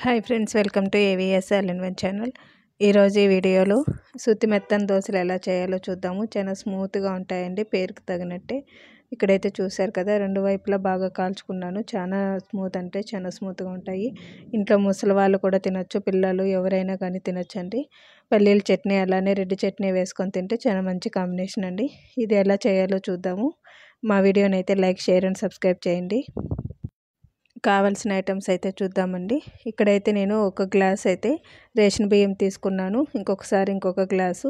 Hi friends, welcome to AVS all in one channel. ఈరోజు ఈ వీడియోలో సుత్తి మెత్తని దోశలు ఎలా చేయాలో చూద్దాము. చాలా స్మూత్గా ఉంటాయండి, పేరుకు తగినట్టే. ఇక్కడైతే చూశారు కదా, రెండు వైపులా బాగా కాల్చుకున్నాను. చాలా స్మూత్ అంటే చాలా స్మూత్గా ఉంటాయి. ఇంట్లో ముసలి వాళ్ళు కూడా తినొచ్చు, పిల్లలు ఎవరైనా కానీ తినొచ్చండి. పల్లీల చట్నీ అలానే రెడ్ చట్నీ వేసుకొని తింటే చాలా మంచి కాంబినేషన్ అండి. ఇది ఎలా చేయాలో చూద్దాము. మా వీడియోని అయితే లైక్, షేర్ అండ్ సబ్స్క్రైబ్ చేయండి. కావాల్సిన ఐటమ్స్ అయితే చూద్దామండి. ఇక్కడైతే నేను ఒక గ్లాస్ అయితే రేషన్ బియ్యం తీసుకున్నాను, ఇంకొక గ్లాసు,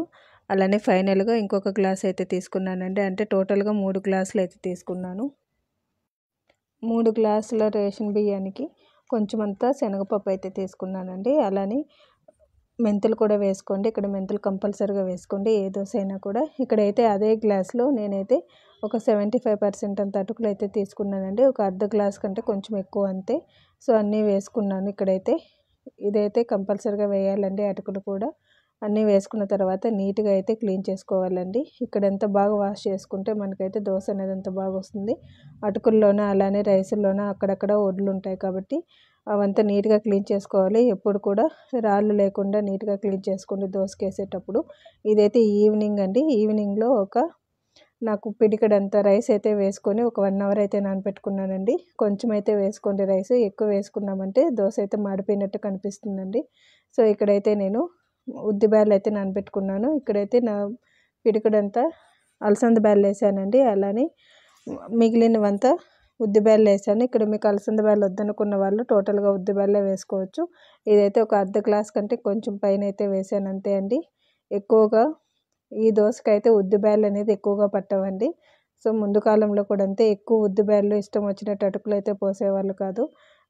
అలానే ఫైనల్గా ఇంకొక గ్లాస్ అయితే తీసుకున్నానండి. అంటే టోటల్గా 3 గ్లాసులు అయితే తీసుకున్నాను. 3 గ్లాసుల రేషన్ బియ్యానికి కొంచెం అంతా శనగపప్పు అయితే తీసుకున్నానండి. అలానే మెంతులు కూడా వేసుకోండి. ఇక్కడ మెంతులు కంపల్సరీగా వేసుకోండి, ఏ దోశ అయినా కూడా. ఇక్కడైతే అదే గ్లాస్లో నేనైతే ఒక 75% అంత అటుకులు అయితే తీసుకున్నానండి. ఒక అర్ధ గ్లాస్ కంటే కొంచెం ఎక్కువ అంతే. సో అన్నీ వేసుకున్నాను. ఇక్కడైతే ఇదైతే కంపల్సరీగా వేయాలండి. అటుకులు కూడా అన్నీ వేసుకున్న తర్వాత నీట్గా అయితే క్లీన్ చేసుకోవాలండి. ఇక్కడ ఎంత బాగా వాష్ చేసుకుంటే మనకైతే దోశ అనేది అంత బాగా వస్తుంది. అటుకుల్లోన అలానే రైసుల్లోన అక్కడక్కడ ఒడ్లు ఉంటాయి కాబట్టి అవంతా నీట్గా క్లీన్ చేసుకోవాలి. ఎప్పుడు కూడా రాళ్ళు లేకుండా నీట్గా క్లీన్ చేసుకోండి దోశకి వేసేటప్పుడు. ఇదైతే ఈవినింగ్ అండి. ఈవినింగ్లో నాకు పిడికడంత రైస్ అయితే వేసుకొని ఒక 1 అవర్ అయితే నానబెట్టుకున్నానండి. కొంచెం అయితే వేసుకోండి రైస్, ఎక్కువ వేసుకున్నామంటే దోశ అయితే మాడిపోయినట్టు కనిపిస్తుందండి. సో ఇక్కడైతే నేను ఉద్దిబ్యాళ్ళు అయితే నానబెట్టుకున్నాను. ఇక్కడైతే నా పిడికడంతా అలసంద బ్యాళ్ళు వేసానండి. అలానే మిగిలినవంతా ఉద్దిబ్యాళ్ళు వేసాను. ఇక్కడ మీకు అలసంద బ్యాళ్ళు వద్దనుకున్న వాళ్ళు టోటల్గా ఉద్దిబ్యాళ్ళే వేసుకోవచ్చు. ఇదైతే ఒక అర్ధ గ్లాస్ కంటే కొంచెం పైన అయితే వేసాను అంతే అండి. ఎక్కువగా ఈ దోశకైతే ఉద్దిబ్యాళ్ళు అనేది ఎక్కువగా పట్టవండి. సో ముందు కాలంలో కూడా అంతే, ఎక్కువ ఉద్దిబ్యాళ్ళు ఇష్టం వచ్చినట్టు అటుకులు అయితే పోసేవాళ్ళు కాదు,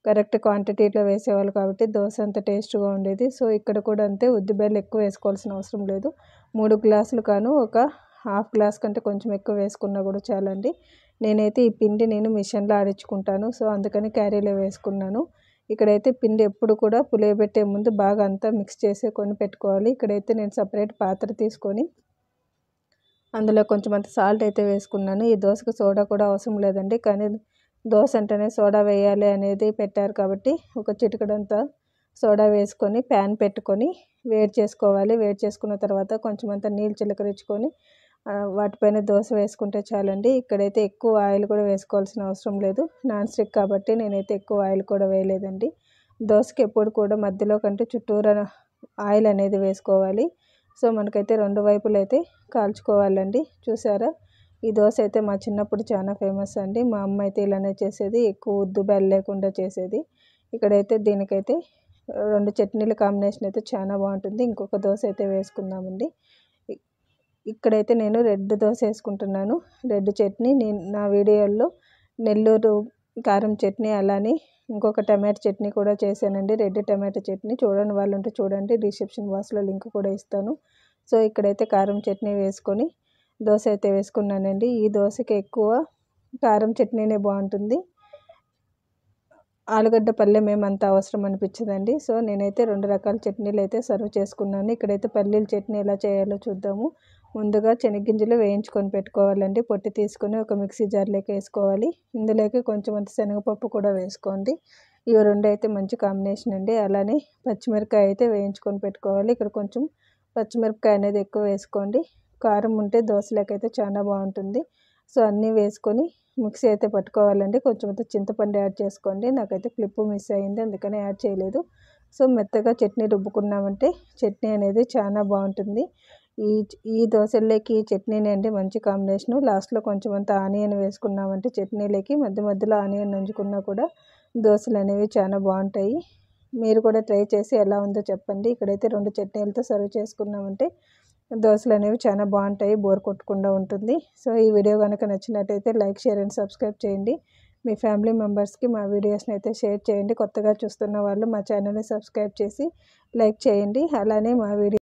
కరెక్ట్ క్వాంటిటీలో వేసేవాళ్ళు కాబట్టి దోశ అంత టేస్ట్గా ఉండేది. సో ఇక్కడ కూడా అంతే, ఉద్దిబ్యాళ్ళు ఎక్కువ వేసుకోవాల్సిన అవసరం లేదు. 3 గ్లాసులు కాను ఒక హాఫ్ గ్లాస్ కంటే కొంచెం ఎక్కువ వేసుకున్నా కూడా చాలండి. నేనైతే ఈ పిండి మిషన్లో ఆడించుకుంటాను, సో అందుకని క్యారీలో వేసుకున్నాను. ఇక్కడైతే పిండి ఎప్పుడు కూడా పులియబెట్టే ముందు బాగా అంతా మిక్స్ చేసి పెట్టుకోవాలి. ఇక్కడైతే నేను సపరేట్ పాత్ర తీసుకొని అందులో కొంచెం అంత సాల్ట్ అయితే వేసుకున్నాను. ఈ దోశకు సోడా కూడా అవసరం లేదండి, కానీ దోశ అంటేనే సోడా వేయాలి అనేది పెట్టారు కాబట్టి ఒక చిటికెడంతా సోడా వేసుకొని ప్యాన్ పెట్టుకొని వేడి చేసుకోవాలి. వేడి చేసుకున్న తర్వాత కొంచెం అంతా నీళ్ళు చిలకరించుకొని వాటిపైన దోశ వేసుకుంటే చాలండి. ఇక్కడైతే ఎక్కువ ఆయిల్ కూడా వేసుకోవాల్సిన అవసరం లేదు, నాన్ స్టిక్ కాబట్టి నేనైతే ఎక్కువ ఆయిల్ కూడా వేయలేదండి. దోశకి ఎప్పుడు కూడా మధ్యలో కంటే చుట్టూరా ఆయిల్ అనేది వేసుకోవాలి. సో మనకైతే రెండు వైపులు అయితే కాల్చుకోవాలండి. చూసారా, ఈ దోశ అయితే మా చిన్నప్పుడు చాలా ఫేమస్ అండి. మా అమ్మ అయితే ఇలానే చేసేది, ఎక్కువ ఉద్దిబ్యాళ్ళు లేకుండా చేసేది. ఇక్కడైతే దీనికైతే 2 చట్నీల కాంబినేషన్ అయితే చాలా బాగుంటుంది. ఇంకొక దోశ అయితే వేసుకుందామండి. ఇక్కడైతే నేను రెడ్ దోశ వేసుకుంటున్నాను. రెడ్ చట్నీ నా వీడియోలో నెల్లూరు కారం చట్నీ అలానే ఇంకొక టమాటో చట్నీ కూడా చేశానండి, రెడ్ టమాటో చట్నీ. చూడని వాళ్ళు ఉంటే చూడండి, డిస్క్రిప్షన్ బాక్స్లో లింక్ కూడా ఇస్తాను. సో ఇక్కడైతే కారం చట్నీ వేసుకొని దోశ అయితే వేసుకున్నానండి. ఈ దోశకి ఎక్కువ కారం చట్నీనే బాగుంటుంది, ఆలుగడ్డ పల్లెం ఏమంత అవసరం అనిపించదండి. సో నేనైతే 2 రకాల చట్నీలు అయితే సర్వ్ చేసుకున్నాను. ఇక్కడైతే పల్లీల చట్నీ ఎలా చేయాలో చూద్దాము. ముందుగా శనగగింజలు వేయించుకొని పెట్టుకోవాలండి. పొట్టు తీసుకొని ఒక మిక్సీ జార్లోకి వేసుకోవాలి. ఇందులోకి కొంచెం అంత శనగపప్పు కూడా వేసుకోండి. ఇవి 2 అయితే మంచి కాంబినేషన్ అండి. అలానే పచ్చిమిరపకాయ అయితే వేయించుకొని పెట్టుకోవాలి. ఇక్కడ కొంచెం పచ్చిమిరపకాయ అనేది ఎక్కువ వేసుకోండి, కారం ఉంటే దోశలోకి అయితే చాలా బాగుంటుంది. సో అన్నీ వేసుకొని మిక్సీ అయితే పట్టుకోవాలండి. కొంచెం అంత చింతపండు యాడ్ చేసుకోండి. నాకైతే క్లిప్పు మిస్ అయ్యింది, అందుకని యాడ్ చేయలేదు. సో మెత్తగా చట్నీ రుబ్బుకున్నామంటే చట్నీ అనేది చాలా బాగుంటుంది. ఈ దోశల్లోకి చట్నీనే అండి మంచి కాంబినేషను. లాస్ట్లో కొంచెం అంత ఆనియన్ వేసుకున్నామంటే చట్నీలోకి మధ్య మధ్యలో ఆనియన్ నంచుకున్నా కూడా దోశలు అనేవి చాలా బాగుంటాయి. మీరు కూడా ట్రై చేసి ఎలా ఉందో చెప్పండి. ఇక్కడైతే 2 చట్నీలతో సర్వ్ చేసుకున్నామంటే దోశలు అనేవి చాలా బాగుంటాయి, బోర్ కొట్టకుండా ఉంటుంది. సో ఈ వీడియో కనుక నచ్చినట్టయితే లైక్, షేర్ అండ్ సబ్స్క్రైబ్ చేయండి. మీ ఫ్యామిలీ మెంబర్స్కి మా వీడియోస్ని అయితే షేర్ చేయండి. కొత్తగా చూస్తున్న వాళ్ళు మా ఛానల్ని సబ్స్క్రైబ్ చేసి లైక్ చేయండి. అలానే మా వీడియో